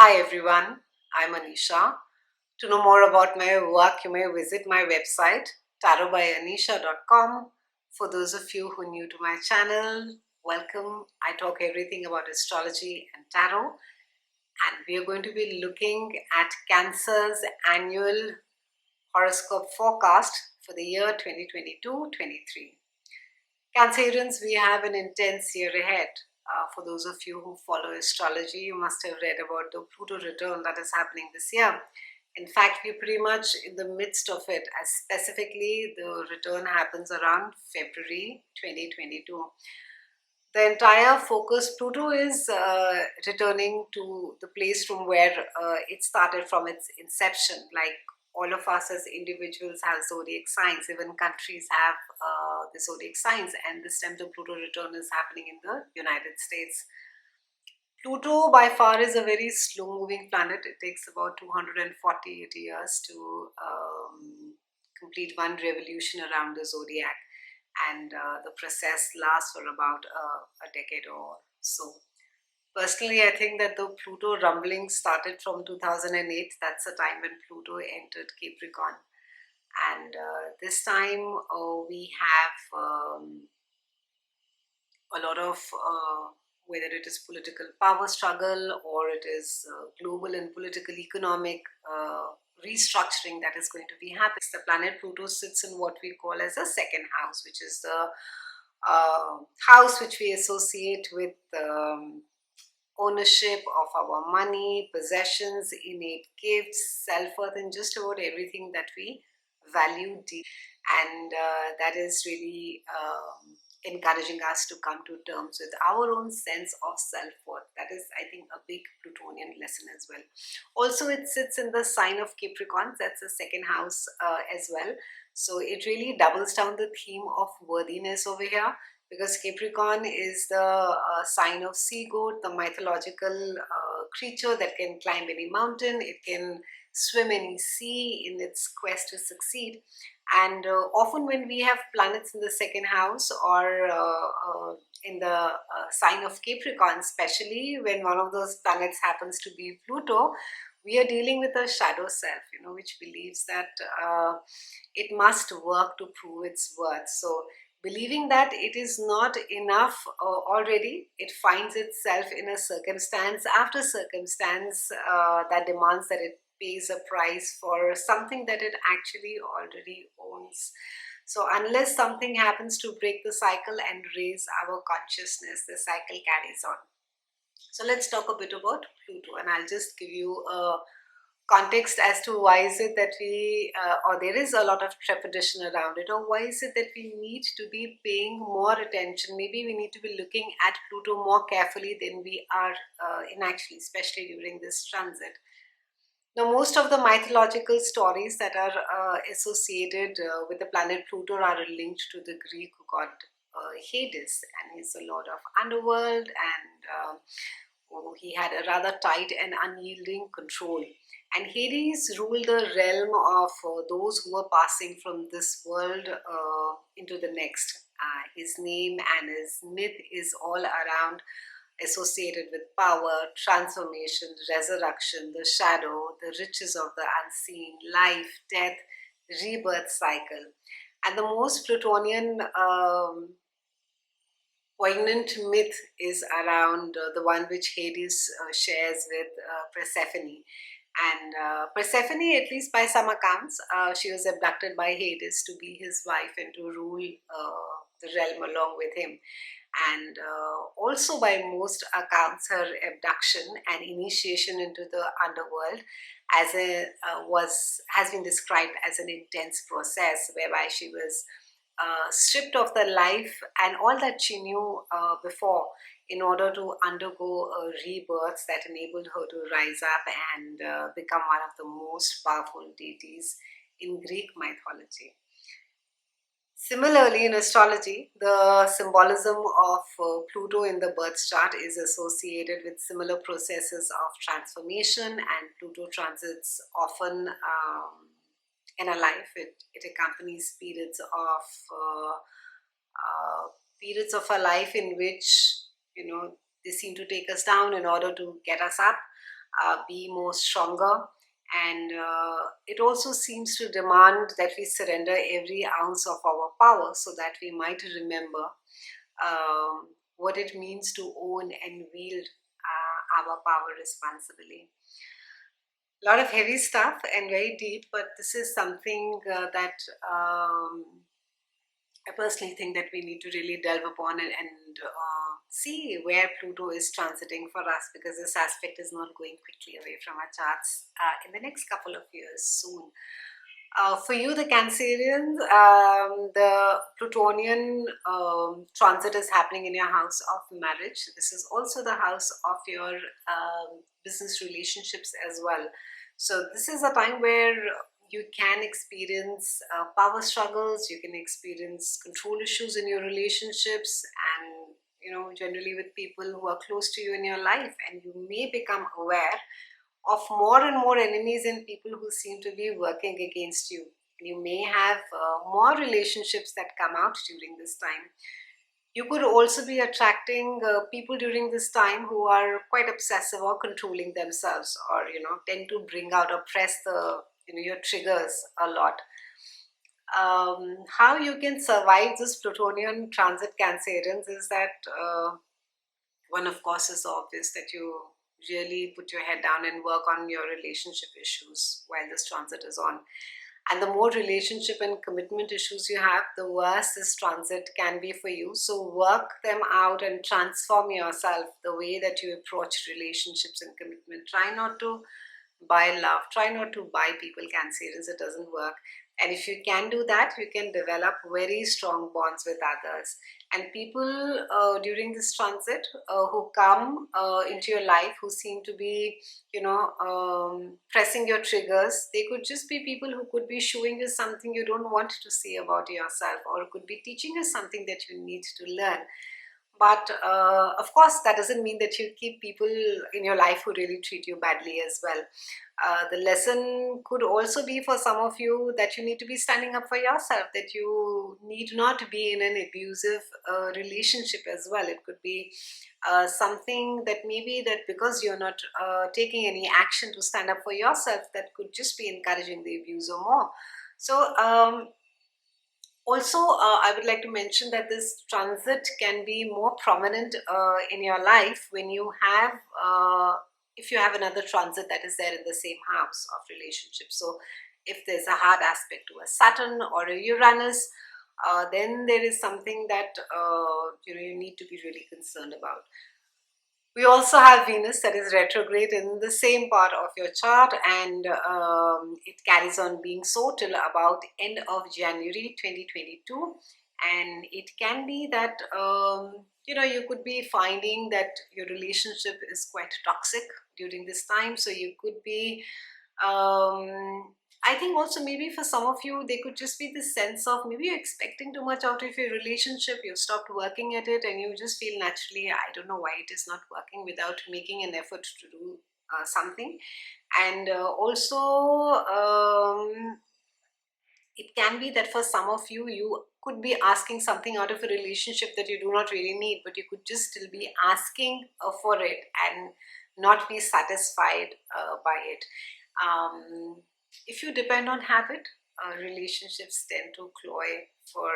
Hi everyone, I'm Anisha. To know more about my work, you may visit my website tarotbyanisha.com. For those of you who are new to my channel, welcome. I talk everything about astrology and tarot, and we are going to be looking at Cancer's annual horoscope forecast for the year 2022-23. Cancerians, we have an intense year ahead. For those of you who follow astrology, you must have read about the Pluto return that is happening this year. In fact, we're pretty much in the midst of it, as specifically the return happens around February 2022. The entire focus, Pluto is returning to the place from where it started from its inception. Like all of us as individuals have zodiac signs, even countries have the zodiac signs, and this time the Pluto return is happening in the United States. Pluto by far is a very slow moving planet. It takes about 248 years to complete one revolution around the zodiac, and the process lasts for about a decade or so. Personally, I think that the Pluto rumbling started from 2008. That's the time when Pluto entered Capricorn. And this time we have a lot of whether it is political power struggle or it is global and political economic restructuring that is going to be happening. The planet Pluto sits in what we call as a second house, which is the house which we associate with ownership of our money, possessions, innate gifts, self-worth, and just about everything that we value deep. And that is really encouraging us to come to terms with our own sense of self-worth. That is, I think, a big Plutonian lesson as well. Also, it sits in the sign of Capricorn. That's the second house as well. So it really doubles down the theme of worthiness over here, because Capricorn is the sign of sea goat, the mythological creature that can climb any mountain, it can swim any sea in its quest to succeed. And often when we have planets in the second house or in the sign of Capricorn, especially when one of those planets happens to be Pluto, we are dealing with a shadow self, which believes that it must work to prove its worth. So believing that it is not enough already, it finds itself in a circumstance after circumstance that demands that it pays a price for something that it actually already owns. So unless something happens to break the cycle and raise our consciousness, the cycle carries on. So let's talk a bit about Pluto, and I'll just give you a context as to why is it that we or there is a lot of trepidation around it, or why is it that we need to be paying more attention. Maybe we need to be looking at Pluto more carefully than we are in actually, especially during this transit. Now, most of the mythological stories that are associated with the planet Pluto are linked to the Greek god Hades, and he's the lord of underworld, and he had a rather tight and unyielding control. And Hades ruled the realm of those who were passing from this world into the next. His name and his myth is all around associated with power, transformation, resurrection, the shadow, the riches of the unseen, life, death, rebirth cycle. And the most Plutonian poignant myth is around the one which Hades shares with Persephone. And Persephone, at least by some accounts, she was abducted by Hades to be his wife and to rule the realm along with him. And also by most accounts, her abduction and initiation into the underworld as has been described as an intense process whereby she was stripped of the life and all that she knew before in order to undergo a rebirth that enabled her to rise up and become one of the most powerful deities in Greek mythology. Similarly, in astrology, the symbolism of Pluto in the birth chart is associated with similar processes of transformation, and Pluto transits often in a life. It accompanies periods of a life in which they seem to take us down in order to get us up. be more stronger. And it also seems to demand that we surrender every ounce of our power so that we might remember what it means to own and wield our power responsibly. A lot of heavy stuff and very deep, but this is something that I personally think that we need to really delve upon and see where Pluto is transiting for us, because this aspect is not going quickly away from our charts in the next couple of years soon. For you, the Cancerians, the Plutonian transit is happening in your house of marriage. This is also the house of your business relationships as well. So this is a time where you can experience power struggles, you can experience control issues in your relationships, and generally with people who are close to you in your life, and you may become aware of more and more enemies and people who seem to be working against you. You may have more relationships that come out during this time. You could also be attracting people during this time who are quite obsessive or controlling themselves, or tend to bring out or press the your triggers a lot. How you can survive this Plutonian transit, Cancerians, is that one, of course, is obvious, that you really put your head down and work on your relationship issues while this transit is on. And the more relationship and commitment issues you have, the worse this transit can be for you. So work them out and transform yourself, the way that you approach relationships and commitment. Try not to buy love. Try not to buy people, Cancerians. It doesn't work. And if you can do that, you can develop very strong bonds with others. And people during this transit who come into your life, who seem to be, pressing your triggers, they could just be people who could be showing you something you don't want to see about yourself, or could be teaching you something that you need to learn. But of course, that doesn't mean that you keep people in your life who really treat you badly as well. The lesson could also be for some of you that you need to be standing up for yourself, that you need not be in an abusive relationship as well. It could be something that maybe that because you're not taking any action to stand up for yourself, that could just be encouraging the abuser more. So, also, I would like to mention that this transit can be more prominent in your life when you have, if you have another transit that is there in the same house of relationships. So, if there's a hard aspect to a Saturn or a Uranus, then there is something that you need to be really concerned about. We also have Venus that is retrograde in the same part of your chart, and it carries on being so till about end of January 2022. And it can be that you could be finding that your relationship is quite toxic during this time. So you could be I think also maybe for some of you, there could just be this sense of maybe you're expecting too much out of your relationship, you've stopped working at it, and you just feel naturally, I don't know why it is not working, without making an effort to do something. And also, it can be that for some of you, you could be asking something out of a relationship that you do not really need, but you could just still be asking for it and not be satisfied by it. If you depend on habit, relationships tend to cloy for,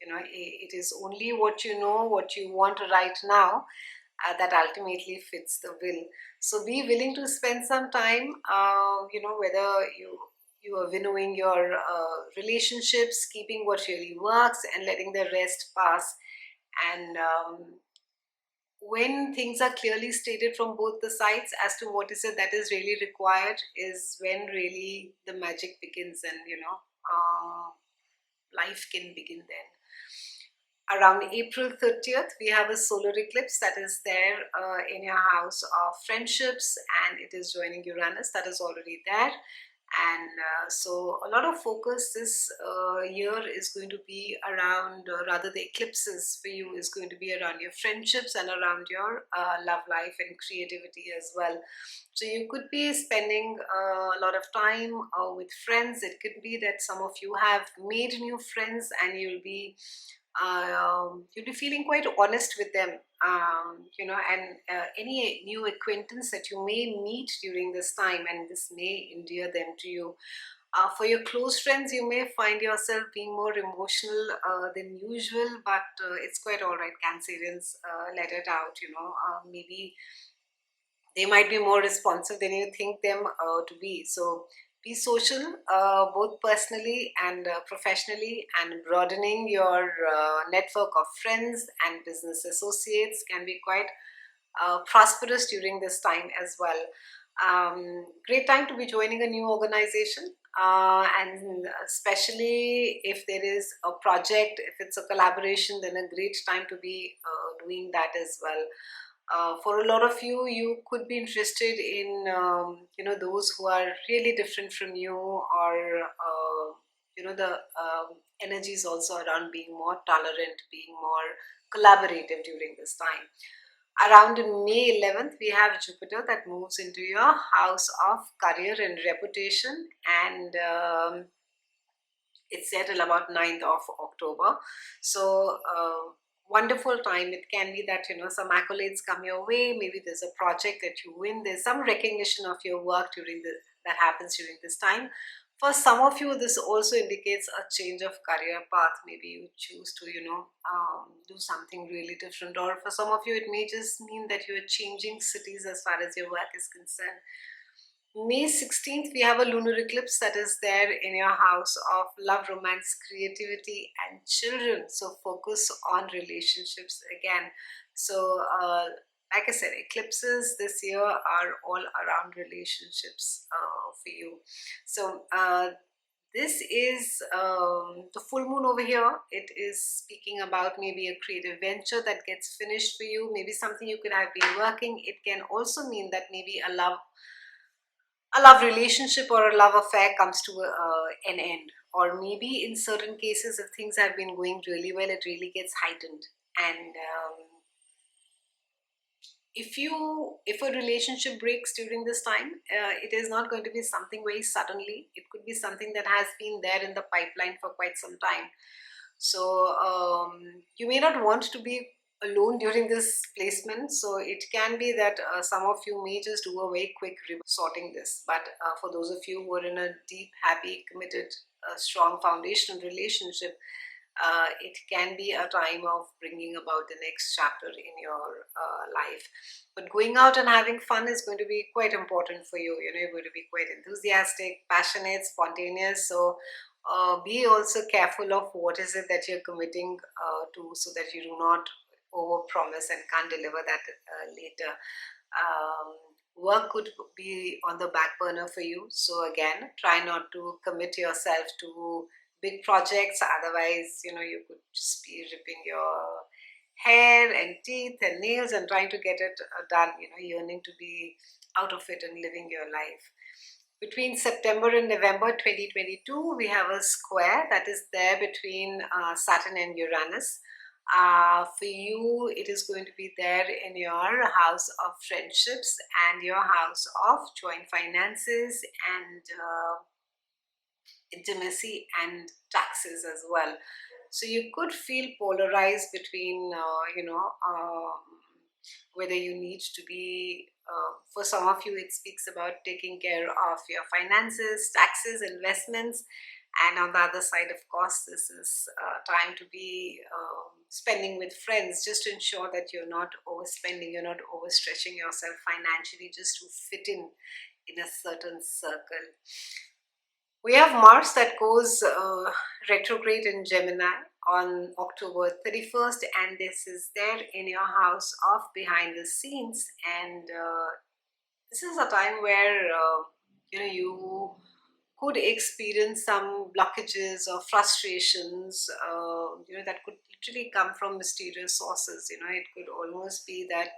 it is only what you know, what you want right now, that ultimately fits the bill. So be willing to spend some time, whether you are winnowing your relationships, keeping what really works and letting the rest pass. And when things are clearly stated from both the sides as to what is it that is really required, is when really the magic begins, and life can begin then. Around April 30th, we have a solar eclipse that is there in your house of friendships, and it is joining Uranus that is already there. And so a lot of focus this year is going to be around, rather the eclipses for you is going to be around your friendships and around your love life and creativity as well. So you could be spending a lot of time with friends. It could be that some of you have made new friends and you'll be You'll be feeling quite honest with them, and any new acquaintance that you may meet during this time, and this may endear them to you. For your close friends, you may find yourself being more emotional than usual, but it's quite all right. Cancerians, let it out. Maybe they might be more responsive than you think them to be. So be social, both personally and professionally, and broadening your network of friends and business associates can be quite prosperous during this time as well. Great time to be joining a new organization. And especially if there is a project, if it's a collaboration, then a great time to be doing that as well. For a lot of you, you could be interested in those who are really different from you, or the energies also around being more tolerant, being more collaborative during this time. Around May 11th, we have Jupiter that moves into your house of career and reputation, and it's there till about 9th of October. So wonderful time. It can be that some accolades come your way. Maybe there's a project that you win. There's some recognition of your work that happens during this time. For some of you, this also indicates a change of career path. Maybe you choose to do something really different, or for some of you it may just mean that you are changing cities as far as your work is concerned. May 16th, we have a lunar eclipse that is there in your house of love, romance, creativity, and children. So, focus on relationships again. So, like I said, eclipses this year are all around relationships for you. So, this is the full moon over here. It is speaking about maybe a creative venture that gets finished for you, maybe something you could have been working. It can also mean that maybe a love relationship or a love affair comes to an end, or maybe in certain cases, if things have been going really well, it really gets heightened. And if a relationship breaks during this time, it is not going to be something very suddenly. It could be something that has been there in the pipeline for quite some time. So you may not want to be alone during this placement. So it can be that some of you may just do a very quick sorting this. But for those of you who are in a deep, happy, committed, strong foundational relationship, it can be a time of bringing about the next chapter in your life. But going out and having fun is going to be quite important for you. You're going to be quite enthusiastic, passionate, spontaneous. So be also careful of what is it that you're committing to, so that you do not overpromise and can't deliver that later. Work could be on the back burner for you. So again, try not to commit yourself to big projects. Otherwise, you could just be ripping your hair and teeth and nails and trying to get it done, yearning to be out of it and living your life. Between September and November 2022, we have a square that is there between Saturn and Uranus. For you, it is going to be there in your house of friendships and your house of joint finances and intimacy and taxes as well. So you could feel polarized between, whether you need to be, for some of you, it speaks about taking care of your finances, taxes, investments. And on the other side, of course, this is time to be spending with friends, just to ensure that you're not overspending, you're not overstretching yourself financially just to fit in a certain circle. We have Mars that goes retrograde in Gemini on October 31st, and this is there in your house of behind the scenes. And this is a time where you could experience some blockages or frustrations, that could literally come from mysterious sources. It could almost be that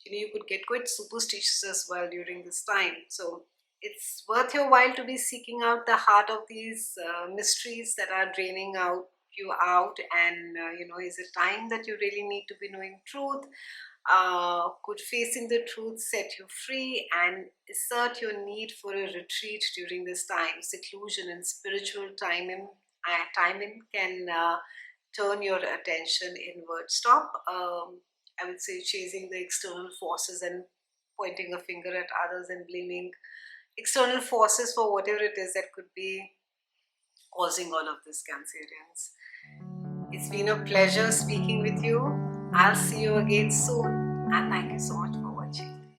you could get quite superstitious as well during this time. So it's worth your while to be seeking out the heart of these mysteries that are draining you out. And is it time that you really need to be knowing truth? Could facing the truth set you free and assert your need for a retreat during this time, seclusion and spiritual time time in can turn your attention inward. Stop, I would say, chasing the external forces and pointing a finger at others and blaming external forces for whatever it is that could be causing all of this, Cancerians. It's been a pleasure speaking with you. I'll see you again soon, and thank you so much